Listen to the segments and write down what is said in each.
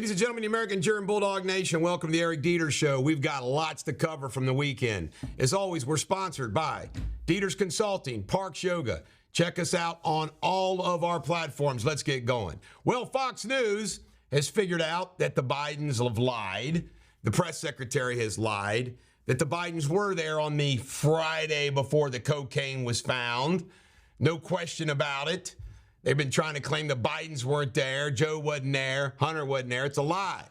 Ladies and gentlemen, the American German Bulldog Nation, welcome to the Eric Deters Show. We've got lots to cover from the weekend. As always, we're sponsored by Deters Consulting, Parks Yoga. Check us out on all of our platforms. Let's get going. Well, Fox News has figured out that the Bidens have lied. The press secretary has lied. That the Bidens were there on the Friday before the cocaine was found. No question about it. They've been trying to claim the Bidens weren't there, Joe wasn't there, Hunter wasn't there. It's a lie.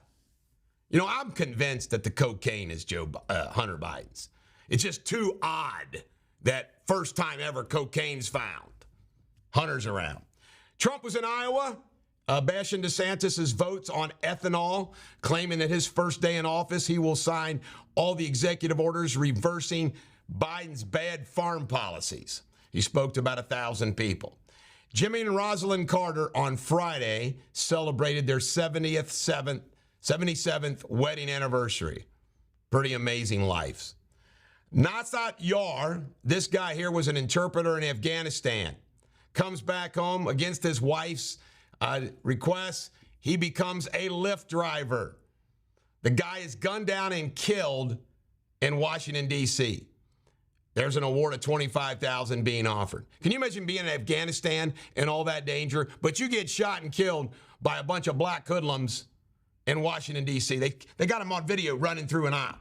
You know, I'm convinced that the cocaine is Hunter Biden's. It's just too odd that first time ever cocaine's found. Hunter's around. Trump was in Iowa, bashing DeSantis' votes on ethanol, claiming that his first day in office, he will sign all the executive orders reversing Biden's bad farm policies. He spoke to about 1,000 people. Jimmy and Rosalind Carter on Friday celebrated their 77th wedding anniversary. Pretty amazing lives. Nasat Yar, this guy here was an interpreter in Afghanistan. Comes back home against his wife's request. He becomes a Lyft driver. The guy is gunned down and killed in Washington, D.C. There's an award of $25,000 being offered. Can you imagine being in Afghanistan and all that danger, but you get shot and killed by a bunch of black hoodlums in Washington, D.C.? They got them on video running through an aisle.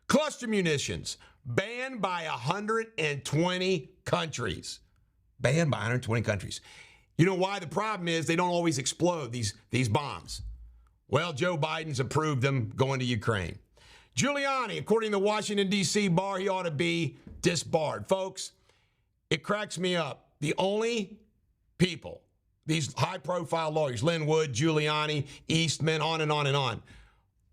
Cluster munitions banned by 120 countries. Banned by 120 countries. You know why? The problem is they don't always explode, these bombs. Well, Joe Biden's approved them going to Ukraine. Giuliani, according to the Washington, D.C. bar, he ought to be disbarred. Folks, it cracks me up. The only people, these high-profile lawyers, Lynn Wood, Giuliani, Eastman, on and on and on,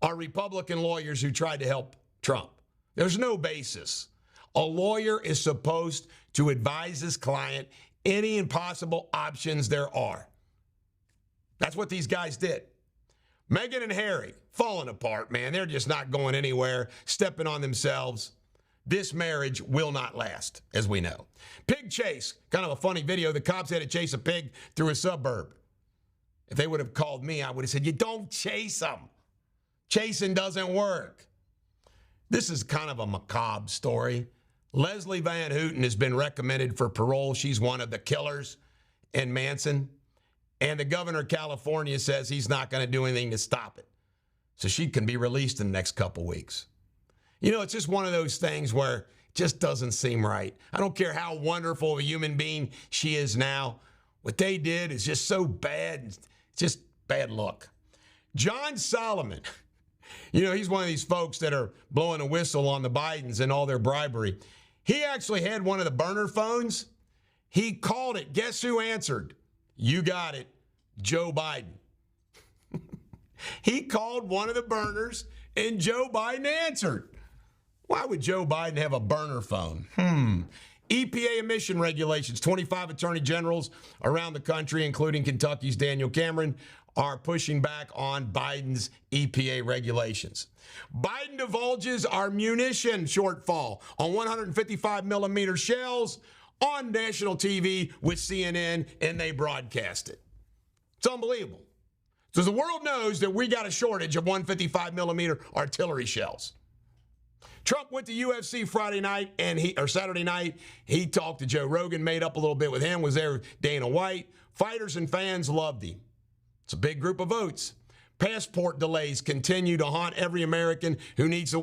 are Republican lawyers who tried to help Trump. There's no basis. A lawyer is supposed to advise his client any and possible options there are. That's what these guys did. Meghan and Harry, falling apart, man. They're just not going anywhere, stepping on themselves. This marriage will not last, as we know. Pig chase, kind of a funny video. The cops had to chase a pig through a suburb. If they would have called me, I would have said, you don't chase them. Chasing doesn't work. This is kind of a macabre story. Leslie Van Houten has been recommended for parole. She's one of the killers in Manson. And the governor of California says he's not going to do anything to stop it. So she can be released in the next couple weeks. You know, it's just one of those things where it just doesn't seem right. I don't care how wonderful of a human being she is now. What they did is just so bad. It's just bad luck. John Solomon, you know, he's one of these folks that are blowing a whistle on the Bidens and all their bribery. He actually had one of the burner phones. He called it. Guess who answered? You got it, Joe Biden. He called one of the burners, and Joe Biden answered. Why would Joe Biden have a burner phone? EPA emission regulations. 25 attorney generals around the country, including Kentucky's Daniel Cameron, are pushing back on Biden's EPA regulations. Biden divulges our munition shortfall on 155 millimeter shells on national TV with CNN, and they broadcast it. It's unbelievable. So the world knows that we got a shortage of 155 millimeter artillery shells. Trump went to UFC Friday night or Saturday night. He talked to Joe Rogan, made up a little bit with him, was there with Dana White. Fighters and fans loved him. It's a big group of votes. Passport delays continue to haunt every American who needs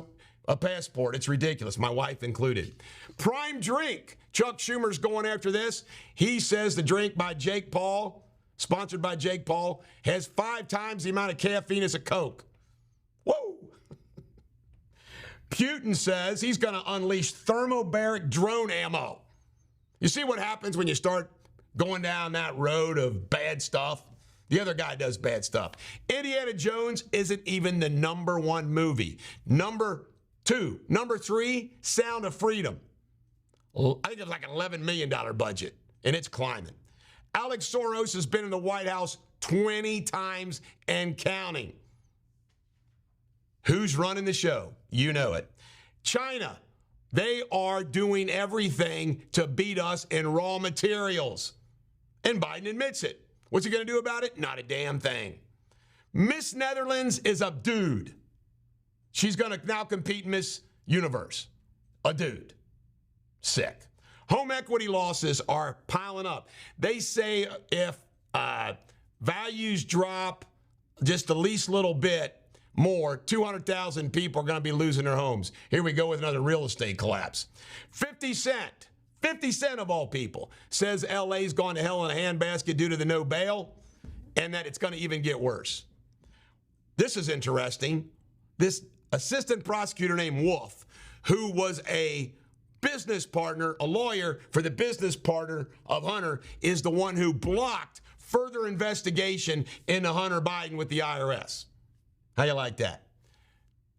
a passport. It's ridiculous, my wife included. Prime drink. Chuck Schumer's going after this. He says the drink by Jake Paul, sponsored by Jake Paul, has 5 times the amount of caffeine as a Coke. Whoa. Putin says he's going to unleash thermobaric drone ammo. You see what happens when you start going down that road of bad stuff? The other guy does bad stuff. Indiana Jones isn't even the #1 movie. Number 3, Sound of Freedom. I think it's like an $11 million budget, and it's climbing. Alex Soros has been in the White House 20 times and counting. Who's running the show? You know it. China, they are doing everything to beat us in raw materials. And Biden admits it. What's he going to do about it? Not a damn thing. Miss Netherlands is a dude. She's going to now compete Miss Universe. A dude. Sick. Home equity losses are piling up. They say if values drop just the least little bit more, 200,000 people are going to be losing their homes. Here we go with another real estate collapse. 50 Cent of all people, says LA's gone to hell in a handbasket due to the no bail, and that it's going to even get worse. This is interesting. This assistant prosecutor named Wolf, who was a business partner, a lawyer for the business partner of Hunter, is the one who blocked further investigation into Hunter Biden with the IRS. How you like that?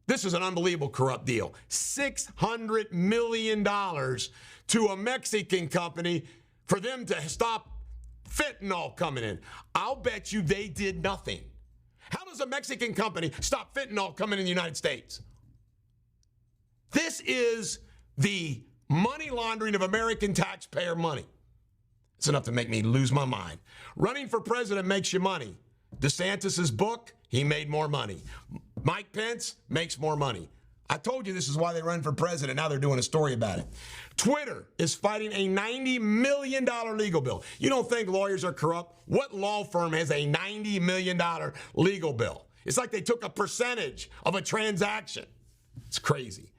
This is an unbelievable corrupt deal. $600 million to a Mexican company for them to stop fentanyl coming in. I'll bet you they did nothing. How does a Mexican company stop fentanyl coming in the United States? This is the money laundering of American taxpayer money. It's enough to make me lose my mind. Running for president makes you money. DeSantis' book, he made more money. Mike Pence makes more money. I told you this is why they run for president. Now they're doing a story about it. Twitter is fighting a $90 million legal bill. You don't think lawyers are corrupt? What law firm has a $90 million legal bill? It's like they took a percentage of a transaction. It's crazy.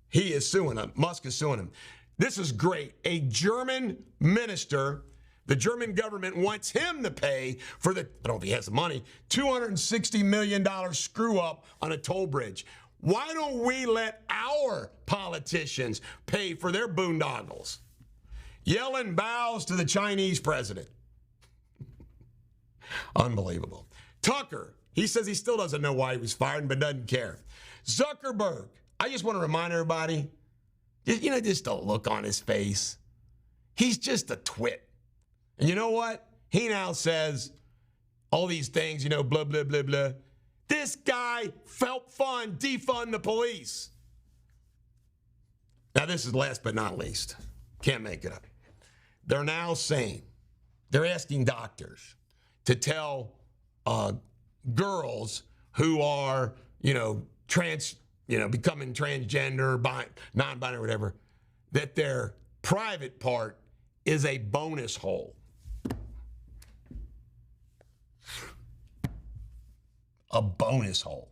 He is suing him. Musk is suing him. This is great. A German minister, the German government wants him to pay for the, I don't know if he has the money, $260 million screw up on a toll bridge. Why don't we let our politicians pay for their boondoggles? Yellen bows to the Chinese president. Unbelievable. Tucker, he says he still doesn't know why he was fired, but doesn't care. Zuckerberg, I just want to remind everybody, just a look on his face. He's just a twit. And you know what? He now says all these things, blah, blah, blah, blah. This guy felt fun, defund the police. Now, this is last but not least. Can't make it up. They're now saying, they're asking doctors to tell girls who are, becoming transgender, non-binary, whatever, that their private part is a bonus hole. A bonus hole.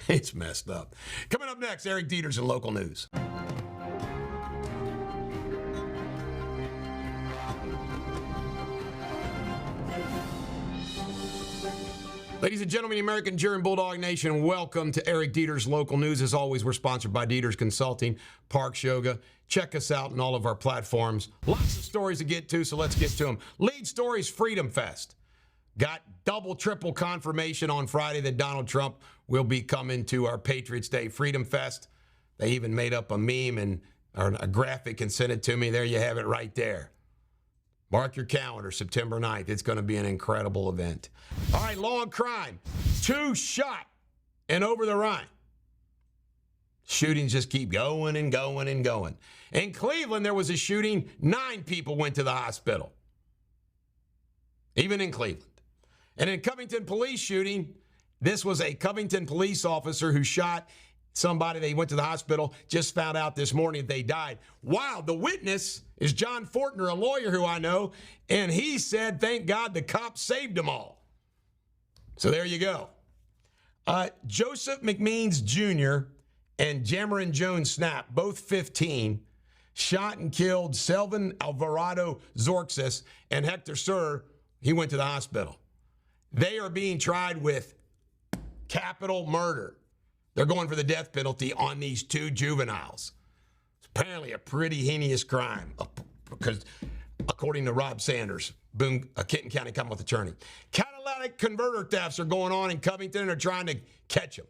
It's messed up. Coming up next, Eric Deters in local news. Ladies and gentlemen, the American German Bulldog Nation, welcome to Eric Deters Local News. As always, we're sponsored by Deters Consulting, Parks Yoga. Check us out on all of our platforms. Lots of stories to get to, so let's get to them. Lead stories, Freedom Fest. Got double, triple confirmation on Friday that Donald Trump will be coming to our Patriots Day Freedom Fest. They even made up a meme or a graphic and sent it to me. There you have it right there. Mark your calendar, September 9th. It's going to be an incredible event. All right, law and crime. 2 shot and over the Rhine. Shootings just keep going and going and going. In Cleveland, there was a shooting. 9 people went to the hospital. Even in Cleveland. And in Covington police shooting, this was a Covington police officer who shot somebody. They went to the hospital, just found out this morning that they died. Wow, the witness is John Fortner, a lawyer who I know, and he said, thank God the cops saved them all. So there you go. Joseph McMeans Jr. and Jamarin Jones Snap, both 15, shot and killed Selvin Alvarado Zorxis and Hector Sur. He went to the hospital. They are being tried with capital murder. They're going for the death penalty on these 2 juveniles. It's apparently a pretty heinous crime, because according to Rob Sanders, Kenton County Commonwealth Attorney. Catalytic converter thefts are going on in Covington and are trying to catch them.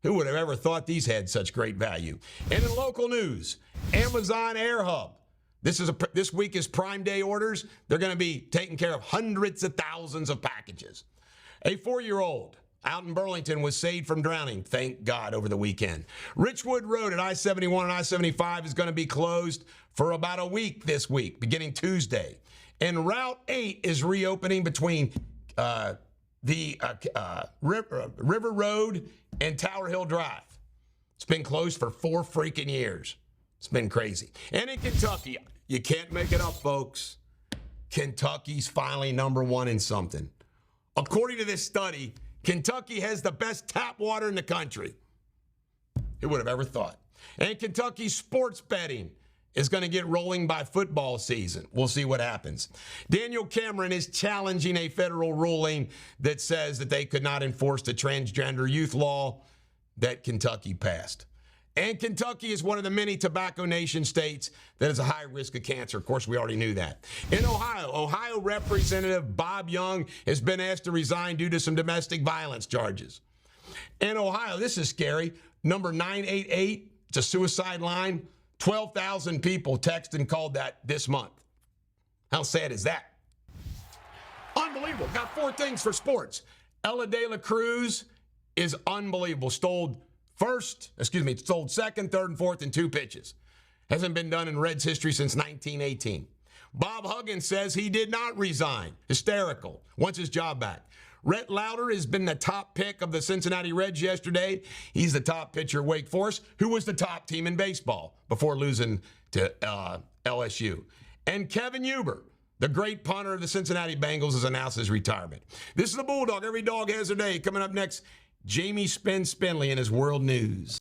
Who would have ever thought these had such great value? And in local news, Amazon Air Hub. This week is Prime Day orders. They're going to be taking care of hundreds of thousands of packages. A 4-year-old out in Burlington was saved from drowning, thank God, over the weekend. Richwood Road at I-71 and I-75 is going to be closed for about a week this week, beginning Tuesday. And Route 8 is reopening between River Road and Tower Hill Drive. It's been closed for 4 freaking years. It's been crazy. And in Kentucky, you can't make it up, folks. Kentucky's finally #1 in something. According to this study, Kentucky has the best tap water in the country. Who would have ever thought? And Kentucky sports betting is going to get rolling by football season. We'll see what happens. Daniel Cameron is challenging a federal ruling that says that they could not enforce the transgender youth law that Kentucky passed. And Kentucky is one of the many tobacco nation states that has a high risk of cancer. Of course, we already knew that. In Ohio Representative Bob Young has been asked to resign due to some domestic violence charges. In Ohio, this is scary, number 988, it's a suicide line. 12,000 people texted and called that this month. How sad is that? Unbelievable. Got 4 things for sports. Ella De La Cruz is unbelievable. Sold second, third, and fourth in 2 pitches. Hasn't been done in Reds history since 1918. Bob Huggins says he did not resign. Hysterical. Wants his job back. Rhett Lauder has been the top pick of the Cincinnati Reds yesterday. He's the top pitcher at Wake Forest, who was the top team in baseball before losing to LSU. And Kevin Huber, the great punter of the Cincinnati Bengals, has announced his retirement. This is the Bulldog. Every dog has their day. Coming up next, Jamie Spinley in his World News.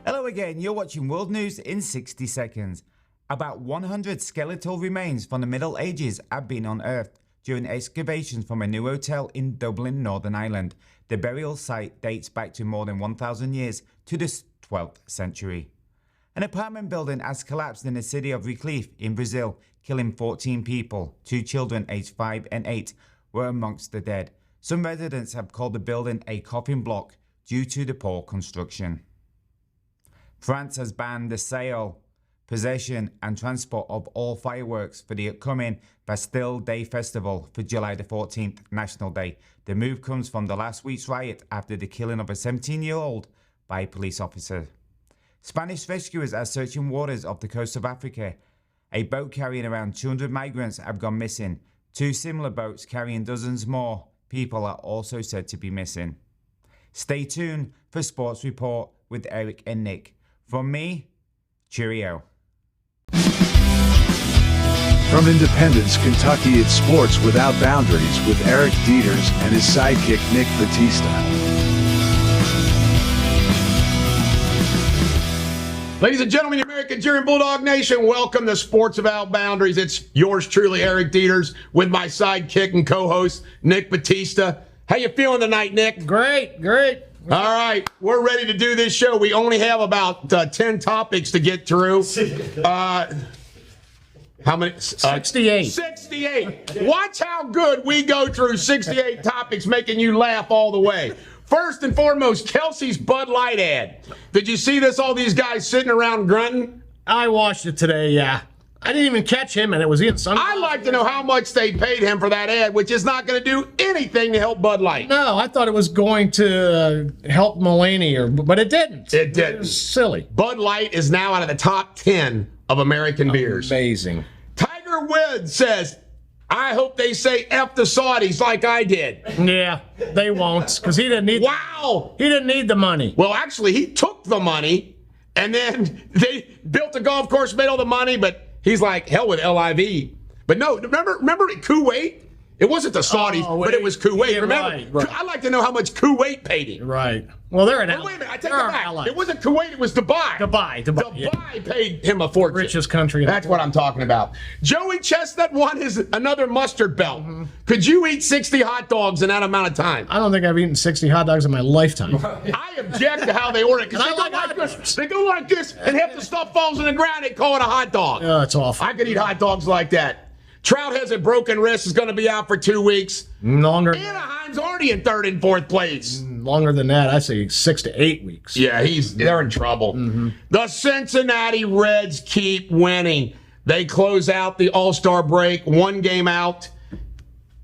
Hello again. You're watching World News in 60 seconds. About 100 skeletal remains from the Middle Ages have been unearthed during excavations from a new hotel in Dublin, Northern Ireland. The burial site dates back to more than 1,000 years to the 12th century. An apartment building has collapsed in the city of Recife in Brazil, killing 14 people. 2 children aged 5 and 8 were amongst the dead. Some residents have called the building a coffin block due to the poor construction. France has banned the sale, possession and transport of all fireworks for the upcoming Bastille Day Festival for July the 14th, National Day. The move comes from the last week's riot after the killing of a 17-year-old by a police officer. Spanish rescuers are searching waters off the coast of Africa. A boat carrying around 200 migrants have gone missing. 2 similar boats carrying dozens more people are also said to be missing. Stay tuned for Sports Report with Eric and Nick. From me, cheerio. From Independence, Kentucky, it's Sports Without Boundaries with Eric Deters and his sidekick Nick Batista. Ladies and gentlemen, the American Cheering Bulldog Nation, welcome to Sports Without Boundaries. It's yours truly, Eric Deters, with my sidekick and co-host, Nick Batista. How you feeling tonight, Nick? Great. All right, we're ready to do this show. We only have about 10 topics to get through. How many? 68. 68. Watch how good we go through 68 topics, making you laugh all the way. First and foremost, Kelsey's Bud Light ad. Did you see this? All these guys sitting around grunting? I watched it today, yeah. I didn't even catch him, and it was in Sunday. I'd like to know how much they paid him for that ad, which is not going to do anything to help Bud Light. No, I thought it was going to help Mulaney, but it didn't. It didn't. It was silly. Bud Light is now out of the top 10 of American beers. Amazing. Tiger Woods says, I hope they say F the Saudis like I did. Yeah, they won't, because he didn't need. Wow. He didn't need the money. Well, actually, he took the money, and then they built a golf course, made all the money, but he's like, hell with LIV. But no, remember Kuwait? It wasn't the Saudis, but it was Kuwait. Yeah, remember? right. I'd like to know how much Kuwait paid him. Right. Well, they're an ally. Wait a minute, I take it back. It wasn't Kuwait, it was Dubai. Dubai Paid him a fortune. Richest country. That's what I'm talking about. Joey Chestnut won another mustard belt. Mm-hmm. Could you eat 60 hot dogs in that amount of time? I don't think I've eaten 60 hot dogs in my lifetime. I object to how they order it. Because they go like this, and half the stuff falls on the ground, they call it a hot dog. Oh, it's awful. I could eat hot dogs like that. Trout has a broken wrist, is going to be out for 2 weeks. Longer. Anaheim's already in 3rd and 4th place. Longer than that, I say 6 to 8 weeks. Yeah, they're in trouble. Mm-hmm. The Cincinnati Reds keep winning. They close out the All-Star break, 1 game out.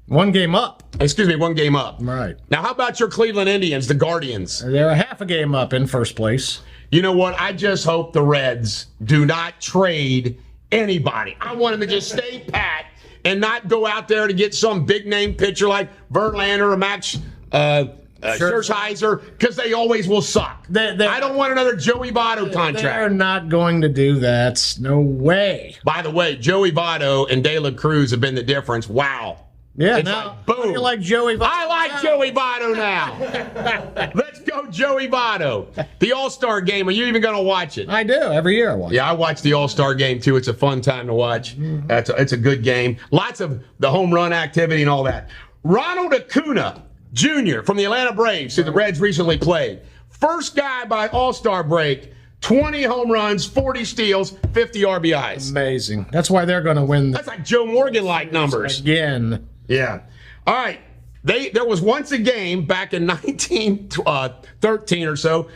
1 game up. Excuse me, 1 game up. Right. Now, how about your Cleveland Indians, the Guardians? They're a half a game up in first place. You know what? I just hope the Reds do not trade anybody. I want him to just stay pat and not go out there to get some big name pitcher like Verlander or Max Scherzer, because they always will suck. I don't want another Joey Votto contract. They're not going to do that. No way. By the way, Joey Votto and De La Cruz have been the difference. Wow. Yeah, It's now, like, boom. you like Joey Votto? I like Joey Votto now. Let's go, Joey Votto. The All-Star game, are you even going to watch it? I do. Every year I watch. Yeah, I watch the All-Star game, too. It's a fun time to watch. It's a good game. Lots of the home run activity and all that. Ronald Acuna Jr. from the Atlanta Braves, who the Reds recently played. First guy by All-Star break, 20 home runs, 40 steals, 50 RBIs. Amazing. That's why they're going to win That's like Joe Morgan-like numbers. again. Yeah. All right. There was once a game back in 1913 or so.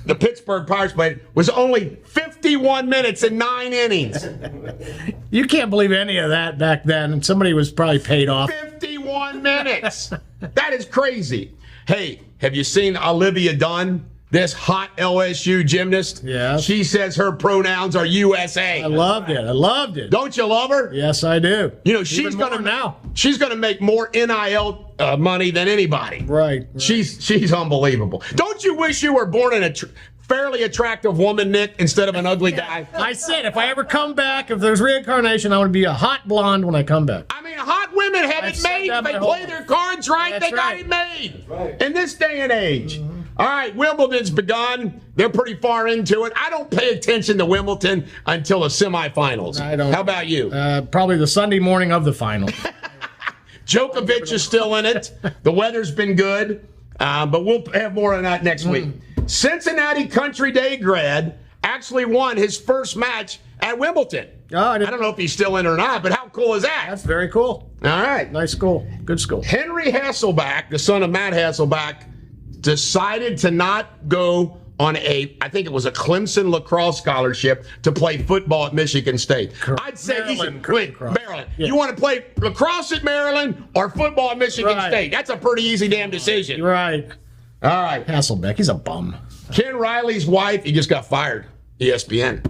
The Pittsburgh Pirates played was only 51 minutes and 9 innings. You can't believe any of that back then, and somebody was probably paid off. 51 minutes. That is crazy. Hey, have you seen Olivia Dunn? This hot LSU gymnast? Yeah. She says her pronouns are USA. I loved it. Don't you love her? Yes, I do. You know, she's Even more gonna now. She's gonna make more NIL money than anybody. Right. She's unbelievable. Don't you wish you were born in a fairly attractive woman, Nick, instead of an ugly guy? I said if I ever come back, if there's reincarnation, I want to be a hot blonde when I come back. I mean, hot women have I've it said made. that If they my whole play life. their cards right, That's they got right. it made. In this day and age. All right, Wimbledon's begun. They're pretty far into it. I don't pay attention to Wimbledon until the semifinals. I don't. How about you? Probably the Sunday morning of the final. Djokovic is still in it. The weather's been good, but we'll have more on that next week. Cincinnati Country Day grad actually won his first match at Wimbledon. Oh, I I don't know if he's still in or not, but how cool is that? That's very cool. All right. Nice school. Good school. Henry Hasselback, the son of Matt Hasselback, decided to not go on I think it was a Clemson lacrosse scholarship to play football at Michigan State. Correct. I'd say Maryland wait, lacrosse. Maryland. Yeah. You want to play lacrosse at Maryland or football at Michigan Right. State? That's a pretty easy damn decision. Right. All right. Hasselbeck, he's a bum. Ken Riley's wife, he just got fired, ESPN.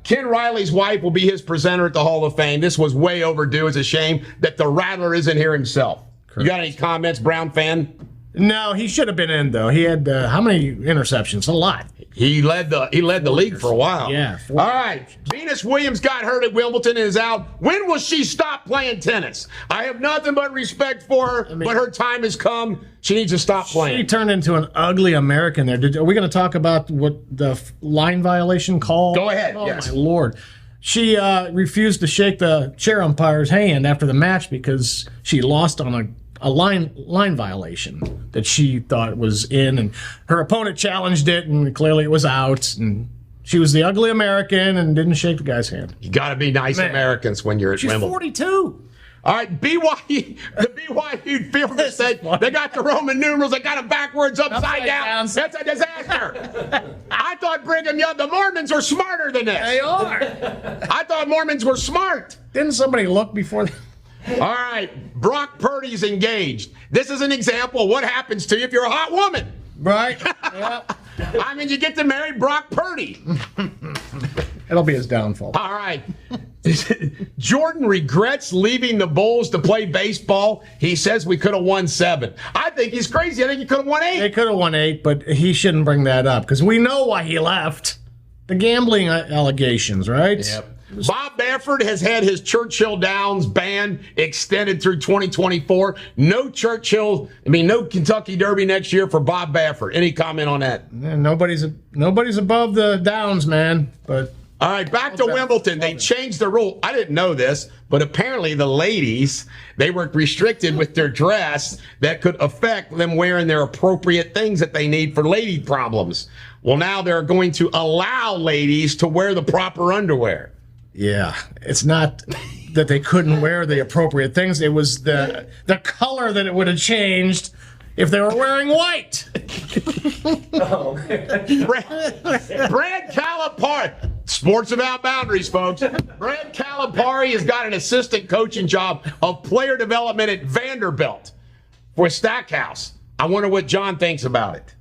Ken Riley's wife will be his presenter at the Hall of Fame. This was way overdue. It's a shame that the Rattler isn't here himself. You got any comments, Brown fan? No, he should have been in though. He had how many interceptions? A lot. He led the league for a while. Yeah, 4 All right. Venus Williams got hurt at Wimbledon and is out. When will she stop playing tennis? I have nothing but respect for her, but her time has come. She needs to stop He playing. turned into an ugly American there. Are we going to talk about what the line violation call? Go ahead, Oh, yes. my Lord. She refused to shake the chair umpire's hand after the match because she lost on a line violation that she thought was in, and her opponent challenged it, and clearly it was out. And she was the ugly American and didn't shake the guy's hand. You got to be nice Man. Americans when you're at She's Wimbledon. 42. All right, BYU, the BYU fielders said they got the Roman numerals, they got them backwards, upside down. down. That's a disaster. I thought Brigham Young, the Mormons were smarter than this. They are. I thought Mormons were smart. Didn't somebody look before? All right, Brock Purdy's engaged. This is an example of what happens to you if you're a hot woman. Right. Yep. I mean, you get to marry Brock Purdy. It'll be his downfall. All right. Jordan regrets leaving the Bulls to play baseball. He says we could have won 7. I think he's crazy. I think he could have won 8. They could have won 8, but he shouldn't bring that up because we know why he left. The gambling allegations, right? Yep. Bob Baffert has had his Churchill Downs ban extended through 2024. No Kentucky Derby next year for Bob Baffert. Any comment on that? And nobody's above the Downs, man. But All right, back to Wimbledon. They changed the rule. I didn't know this, but apparently the ladies, they were restricted with their dress that could affect them wearing their appropriate things that they need for lady problems. Well, now they're going to allow ladies to wear the proper underwear. yeah, it's not that they couldn't wear the appropriate things. It was the color that it would have changed if they were wearing white. Brad Calipari. Sports without boundaries, folks. Brad Calipari has got an assistant coaching job of player development at Vanderbilt for Stackhouse. I wonder what John thinks about it.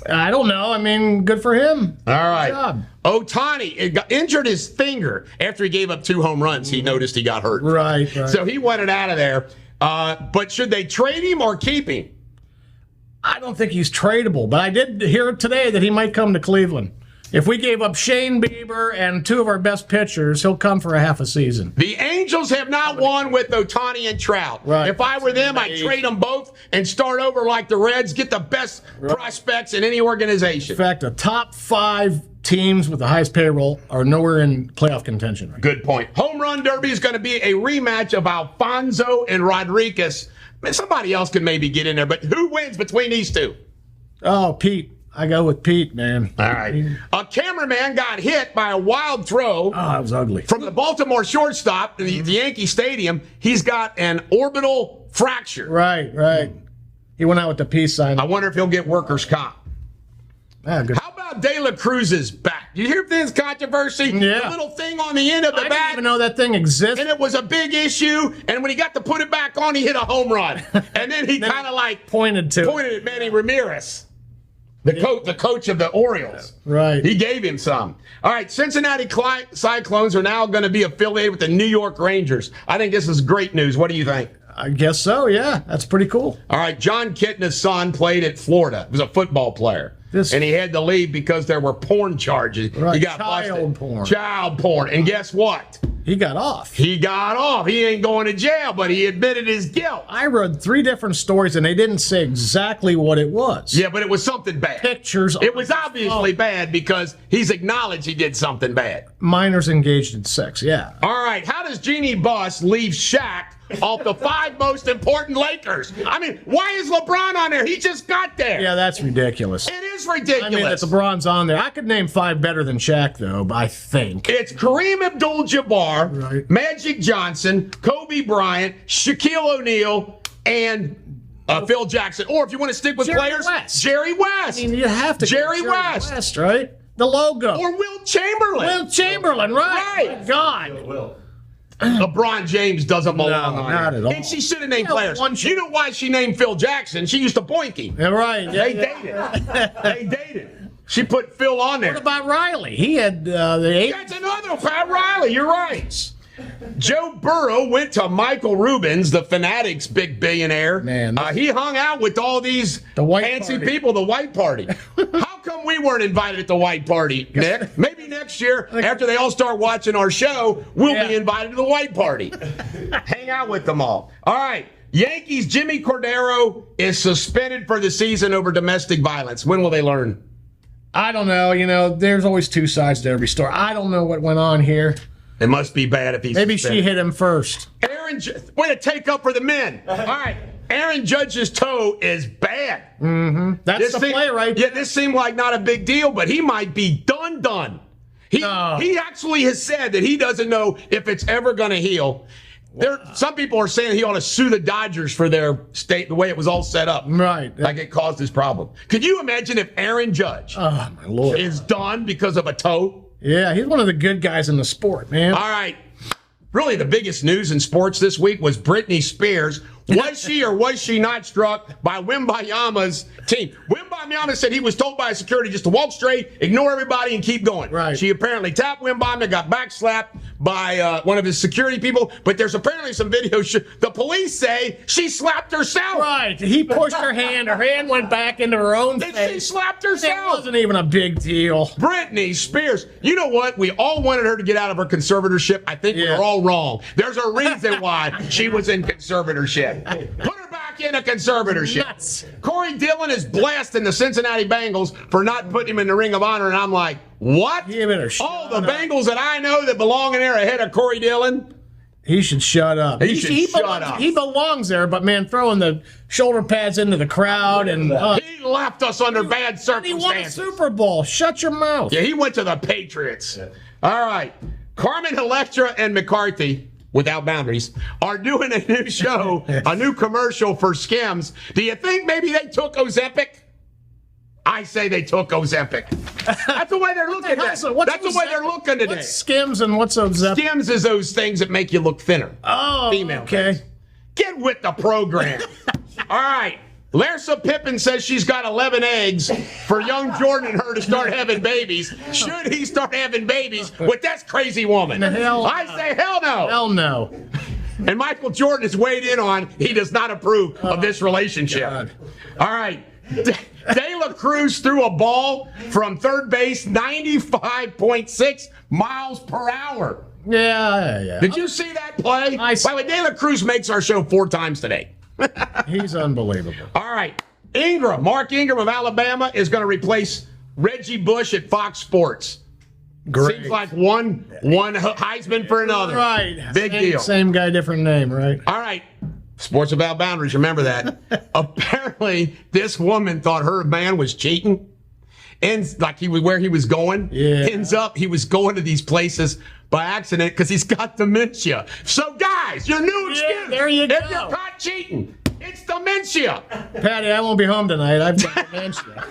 I don't know. I mean, good for him. All right. Good job. Ohtani injured his finger after he gave up 2 home runs. He noticed he got hurt. Right. So he wanted out of there. But should they trade him or keep him? I don't think he's tradable, but I did hear today that he might come to Cleveland. If we gave up Shane Bieber and 2 of our best pitchers, he'll come for a half a season. The Angels have not won with Ohtani and Trout. Right. If I were them, I'd trade them both and start over like the Reds, get the best prospects in any organization. In fact, the top 5 teams with the highest payroll are nowhere in playoff contention. Right? Good point. Home Run Derby is going to be a rematch of Alfonso and Rodriguez. Man, somebody else could maybe get in there, but who wins between these two? Oh, Pete. I go with Pete, man. All right. A cameraman got hit by a wild throw. Oh, that was ugly. From the Baltimore shortstop in the Yankee Stadium. He's got an orbital fracture. Right. He went out with the peace sign. I wonder if he'll get workers' comp. Good. How about De La Cruz's bat? You hear this controversy? Yeah. The little thing on the end of the I bat. didn't even know that thing existed. And it was a big issue. And when he got to put it back on, he hit a home run. And then he kind of like pointed at Manny Ramirez. The coach of the Orioles. Right. He gave him some. All right, Cincinnati Cyclones are now going to be affiliated with the New York Rangers. I think this is great news. What do you think? I guess so, yeah. That's pretty cool. All right, John Kitna's son played at Florida. He was a football player. And he had to leave because there were porn charges. Right. He got Child busted. porn. Child porn. And guess what? He got off. He got off. He ain't going to jail, but he admitted his guilt. I read 3 different stories, and they didn't say exactly what it was. Yeah, but it was something bad. Pictures. It was obviously bad because he's acknowledged he did something bad. Minors engaged in sex, yeah. All right, how does Jeannie Buss leave Shaq off the 5 most important Lakers? I mean, why is LeBron on there? He just got there. Yeah, that's ridiculous. It is ridiculous. I mean, that LeBron's on there. I could name 5 better than Shaq, though, I think. It's Kareem Abdul-Jabbar, Right. Magic Johnson, Kobe Bryant, Shaquille O'Neal, and Phil Jackson. Or if you want to stick with Jerry players, West. Jerry West. I mean, you have to go Jerry with West. right? The logo. Or Wilt Chamberlain. Will Chamberlain, right? Right. My God. LeBron James doesn't belong No, on not there. at all. And she should have named Yeah, players. one You know why she named Phil Jackson? She used to boink him. Yeah, right. Yeah, They yeah. dated. They dated. She put Phil on there. What about Riley? He had the 8. That's another Pat Riley. You're right. Joe Burrow went to Michael Rubin's, the Fanatics big billionaire. Man, he hung out with all these The white fancy party. people, the white party. How come we weren't invited at the white party, Nick? Maybe next year, after they all start watching our show, we'll be invited to the white party. Hang out with them all. All right. Yankees, Jimmy Cordero is suspended for the season over domestic violence. When will they learn? I don't know. You know, there's always 2 sides to every story. I don't know what went on here. It must be bad if he's Maybe suspended. she hit him first. Way to take up for the men. All right. Aaron Judge's toe is bad. That's the play, right? Yeah, this seemed like not a big deal, but he might be done. He actually has said that he doesn't know if it's ever going to heal. Some people are saying he ought to sue the Dodgers for their state, the way it was all set up. Right. Like it caused this problem. Could you imagine if Aaron Judge Oh, my Lord. is done because of a toe? Yeah, he's one of the good guys in the sport, man. All right. Really, the biggest news in sports this week was Britney Spears. Was she or was she not struck by Wembanyama's team? Wembanyama said he was told by security just to walk straight, ignore everybody, and keep going. Right. She apparently tapped Wembanyama, got backslapped by one of his security people, but there's apparently some video. The police say she slapped herself. Right. He pushed her hand went back into her own That face. she slapped It herself. wasn't even a big deal. Britney Spears. You know what? We all wanted her to get out of her conservatorship. I think we Yeah. were all wrong. There's a reason why she was in conservatorship. Put her back in a conservatorship. Nuts. Corey Dillon is blasting the Cincinnati Bengals for not putting him in the Ring of Honor, and I'm like, what? He better shut All the up. Bengals that I know that belong in there ahead of Corey Dillon? He should shut up. He should shut belongs, up. He belongs there, but man, throwing the shoulder pads into the crowd and He left us under bad he won a circumstances. Super Bowl. Shut your mouth. Yeah, he went to the Patriots. All right. Carmen Electra and McCarthy, Without Boundaries, are doing a new show, a new commercial for Skims. Do you think maybe they took Ozempic? I say they took Ozempic. That's the way they're looking at it. That's the way they're looking today. What's Skims and what's Ozempic? Skims is those things that make you look thinner. Oh, Female okay. things. Get with the program. All right. Larsa Pippen says she's got 11 eggs for young Jordan and her to start having babies. Should he start having babies with this crazy woman? I say hell no. Hell no. And Michael Jordan has weighed in on he does not approve of this relationship. God. All right. De La Cruz threw a ball from third base 95.6 miles per hour. Yeah. Did you see that play? I By the way, De La Cruz makes our show 4 times today. He's unbelievable. All right. Mark Ingram of Alabama is going to replace Reggie Bush at Fox Sports. Great. Seems like one Heisman for another. Right. Big deal. Same guy, different name, right? All right. Sports Without Boundaries. Remember that. Apparently, this woman thought her man was cheating. Ends like he was where he was going. Yeah. Ends up he was going to these places by accident because he's got dementia. So, guys, your new excuse. there you If go. you're caught cheating, it's dementia. Patty, I won't be home tonight. I've got dementia.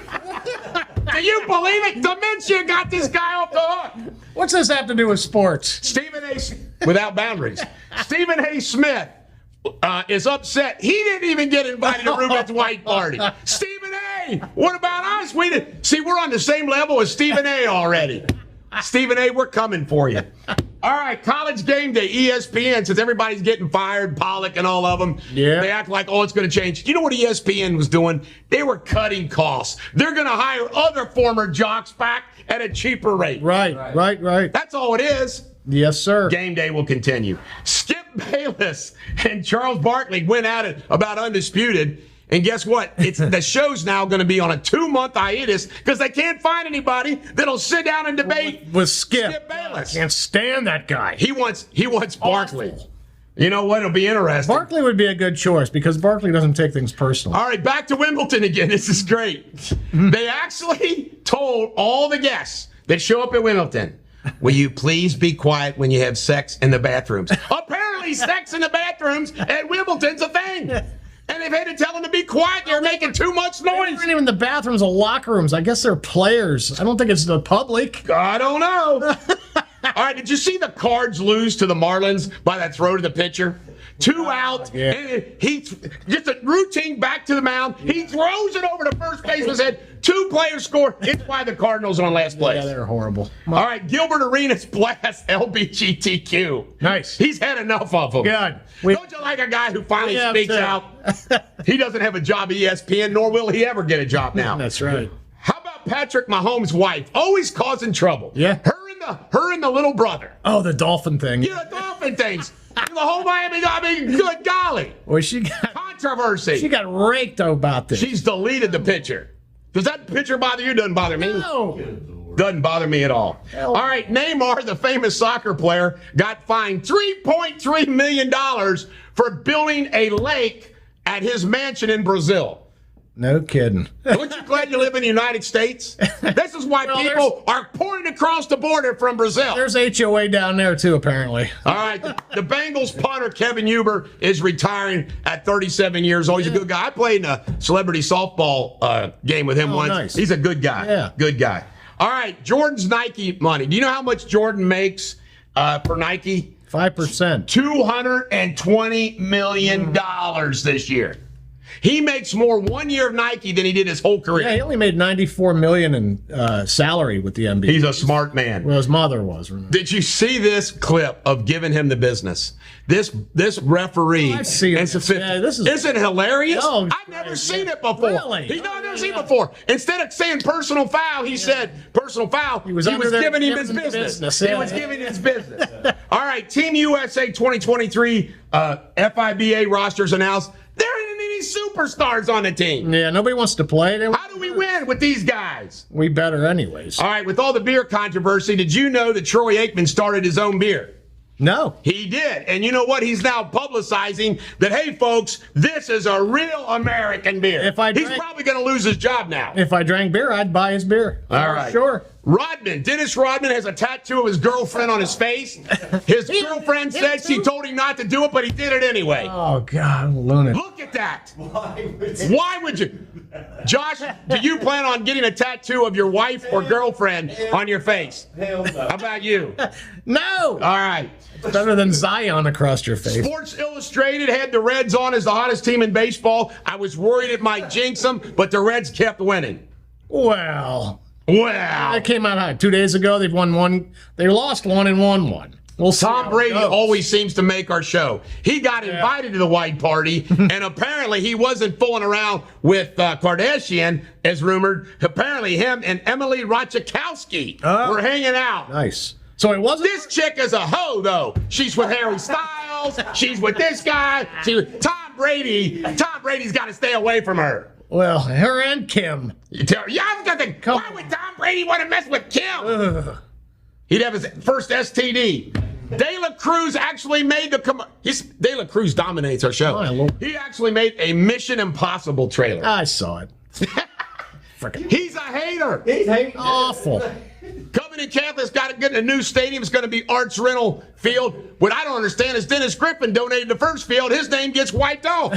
Do you believe it? Dementia got this guy off the hook. What's this have to do with sports? Stephen A. Without boundaries. Stephen A. Smith is upset. He didn't even get invited to Ruben's white party. Stephen A. What about us? We did. See, we're on the same level as Stephen A. already. Stephen A., we're coming for you. All right, College Game Day, ESPN, since everybody's getting fired, Pollock and all of them, they act like, it's going to change. You know what ESPN was doing? They were cutting costs. They're going to hire other former jocks back at a cheaper rate. Right. That's all it is. Yes, sir. Game Day will continue. Skip Bayless and Charles Barkley went at it about Undisputed. And guess what? The show's now going to be on a 2-month hiatus because they can't find anybody that'll sit down and debate with Skip Bayless. Can't stand that guy. He wants Barkley. You know what? It'll be interesting. Barkley would be a good choice because Barkley doesn't take things personally. All right, back to Wimbledon again. This is great. They actually told all the guests that show up at Wimbledon, will you please be quiet when you have sex in the bathrooms? Apparently, sex in the bathrooms at Wimbledon's a thing. And they've had to tell them to be quiet. They're making too much They noise. aren't even the bathrooms or locker rooms. I guess they're players. I don't think it's the public. I don't know. All right, did you see the Cards lose to the Marlins by that throw to the pitcher? 2 out, and he just a routine back to the mound. He throws it over to first baseman's head. 2 players score. It's why the Cardinals are on last place. Yeah, they're horrible. All right, Gilbert Arenas blast LBGTQ. Nice. He's had enough of them. Good. Don't you like a guy who finally speaks out? He doesn't have a job at ESPN, nor will he ever get a job now. That's right. How about Patrick Mahomes' wife? Always causing trouble. Yeah. Her and the little brother. Oh, the dolphin thing. Yeah, the dolphin things. The whole Miami, good golly. Well, Controversy. She got raked about this. She's deleted the picture. Does that picture bother you? Doesn't bother me. No. Doesn't bother me at all. All right, Neymar, the famous soccer player, got fined $3.3 million for building a lake at his mansion in Brazil. No kidding. Aren't you glad you live in the United States? This is why people are pouring across the border from Brazil. There's HOA down there, too, apparently. All right, the Bengals punter, Kevin Huber, is retiring at 37 years old. He's a good guy. I played in a celebrity softball game with him once. Nice. He's a good guy. Yeah. Good guy. All right, Jordan's Nike money. Do you know how much Jordan makes for Nike? 5%. $220 million this year. He makes more 1 year of Nike than he did his whole career. Yeah, he only made $94 million in salary with the NBA. He's a smart man. Well, his mother was. Remember? Did you see this clip of giving him the business? This referee. I've seen it. Yeah, this is- Isn't it hilarious? Oh, I've never seen it before. Really? I've never seen it before. Instead of saying personal foul, he said personal foul. He was giving him his business. He was giving his business. All right, Team USA 2023 FIBA rosters announced. There ain't any superstars on the team. Yeah, nobody wants to play. How do we win with these guys? We better anyways. All right, with all the beer controversy, did you know that Troy Aikman started his own beer? No. He did. And you know what? He's now publicizing that, hey, folks, this is a real American beer. He's probably going to lose his job now. If I drank beer, I'd buy his beer. All right. Sure. Dennis Rodman has a tattoo of his girlfriend on his face. His girlfriend said she told him not to do it, but he did it anyway. Oh, God, lunatic. Look at that. Why would you? Josh, do you plan on getting a tattoo of your wife or girlfriend on your face? How about you? No. All right. Better than Zion across your face. Sports Illustrated had the Reds on as the hottest team in baseball. I was worried it might jinx them, but the Reds kept winning. Well, Wow. that came out 2 days ago. They've won one. They lost one and won one. We'll see Tom how it Brady goes. always seems to make our show. He got invited to the white party, and apparently he wasn't fooling around with Kardashian, as rumored. Apparently him and Emily Ratajkowski were hanging out. Nice. So it wasn't. This chick is a hoe, though. She's with Harry Styles. She's with this guy. Tom Brady. Tom Brady's got to stay away from her. Well, her and Kim. Yeah, I was gonna think, why would Tom Brady want to mess with Kim? He'd have his first STD. De La Cruz actually made the De La Cruz dominates our show. My Lord. He actually made a Mission Impossible trailer. I saw it. He's a hater. Awful. Covenant Catholic's got to get a new stadium. It's going to be Arts Rental Field. What I don't understand is Dennis Griffin donated the first field. His name gets wiped off.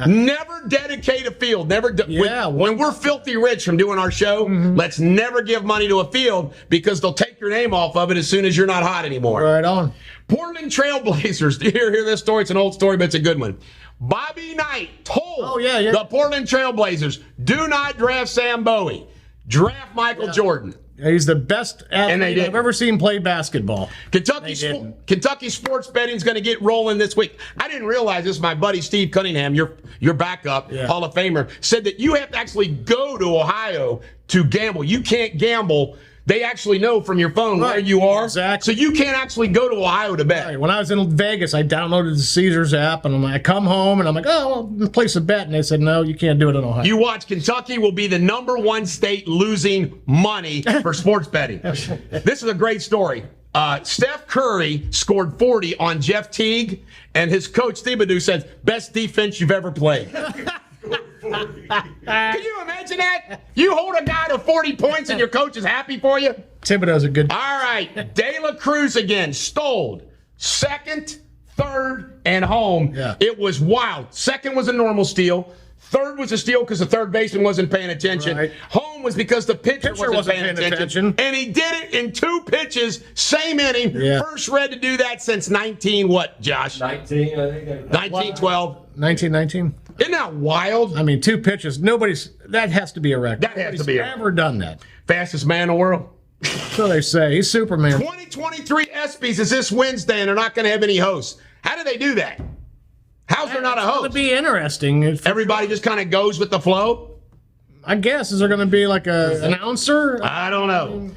Never dedicate a field. When we're filthy rich from doing our show, let's never give money to a field because they'll take your name off of it as soon as you're not hot anymore. Right on. Portland Trailblazers. Do you hear this story? It's an old story, but it's a good one. Bobby Knight told the Portland Trailblazers, do not draft Sam Bowie. Draft Michael Jordan. He's the best athlete I've ever seen play basketball. Kentucky sports betting is going to get rolling this week. I didn't realize this. My buddy Steve Cunningham, your backup, Hall of Famer, said that you have to actually go to Ohio to gamble. You can't gamble. They actually know from your phone where you are. Exactly. So you can't actually go to Ohio to bet. Right. When I was in Vegas, I downloaded the Caesars app, and I come home, and I'm like, oh, well, place a bet. And they said, no, you can't do it in Ohio. You watch, Kentucky will be the #1 state losing money for sports betting. This is a great story. Steph Curry scored 40 on Jeff Teague, and his coach, Thibodeau, said, best defense you've ever played. Can you imagine that? You hold a guy to 40 points and your coach is happy for you? Thibodeau's a good. All right. De La Cruz again. Stole second, third, and home. Yeah. It was wild. Second was a normal steal. Third was a steal because the third baseman wasn't paying attention. Right. Home was because the pitcher wasn't paying attention. And he did it in 2 pitches, same inning. Yeah. First Red to do that since 1912. 1919. Isn't that wild? I mean, 2 pitches. That has to be a record. That has to be a record. Never done that. Fastest man in the world. So they say. He's Superman. 2023 ESPYs is this Wednesday, and they're not going to have any hosts. How do they do that? How's there not a It's going host? to be interesting. Everybody just kind of goes with the flow? I guess. Is there going to be like an announcer? I don't know.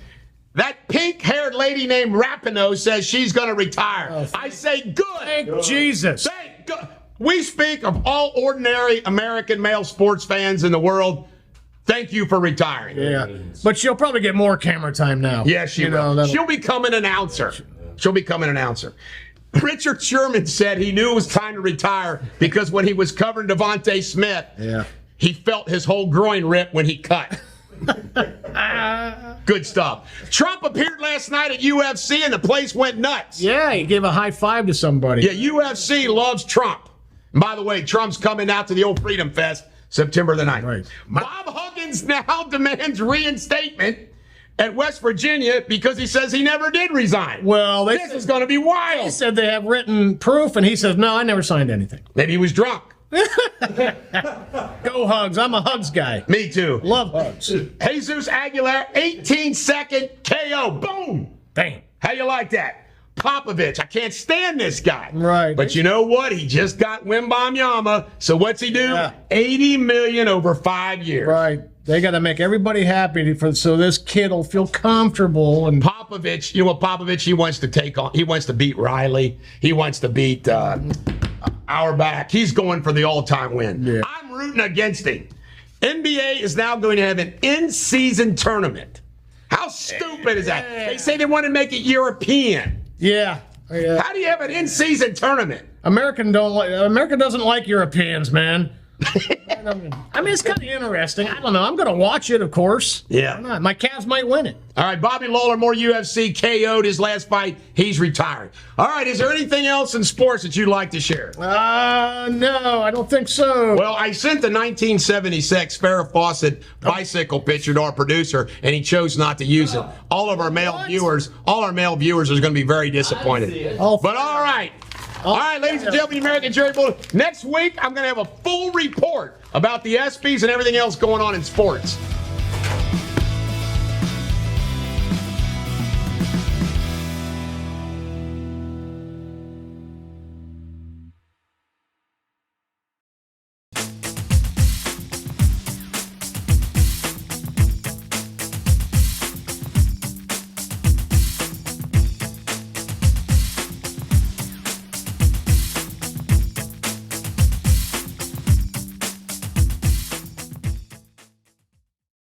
That pink-haired lady named Rapinoe says she's going to retire. I say good. Thank Jesus. Thank God. We speak of all ordinary American male sports fans in the world. Thank you for retiring. Yeah. But she'll probably get more camera time now. Yes, she will. She'll become an announcer. Richard Sherman said he knew it was time to retire because when he was covering Devontae Smith, he felt his whole groin rip when he cut. Good stuff. Trump appeared last night at UFC and the place went nuts. Yeah, he gave a high five to somebody. Yeah, UFC loves Trump. And by the way, Trump's coming out to the old Freedom Fest September the 9th. Right. Bob Huggins now demands reinstatement at West Virginia because he says he never did resign. Well, this is going to be wild. They said they have written proof, and he says, no, I never signed anything. Maybe he was drunk. Go Hugs. I'm a Hugs guy. Me too. Love Hugs. Jesus Aguilar, 18-second KO. Boom. Bam. How you like that? Popovich, I can't stand this guy. Right. But you know what? He just got Wembanyama. So what's he do? Yeah. $80 million over 5 years. Right. They got to make everybody happy so this kid will feel comfortable. And Popovich, you know what Popovich he wants to take on? He wants to beat Riley. He wants to beat Auerbach. He's going for the all-time win. Yeah. I'm rooting against him. NBA is now going to have an in-season tournament. How stupid is that? They say they want to make it European. yeah. How do you have an in-season tournament? America doesn't like Europeans, man. I mean, it's kind of interesting. I don't know. I'm going to watch it, of course. Yeah. Why not? My Cavs might win it. All right, Bobby Lawler, more UFC, KO'd his last fight. He's retired. All right, is there anything else in sports that you'd like to share? No, I don't think so. Well, I sent the 1976 Farrah Fawcett bicycle picture to our producer, and he chose not to use it. All our male viewers are going to be very disappointed. But all right. All right, ladies and gentlemen, the American Jerry Bulldog. Next week, I'm going to have a full report about the ESPYs and everything else going on in sports.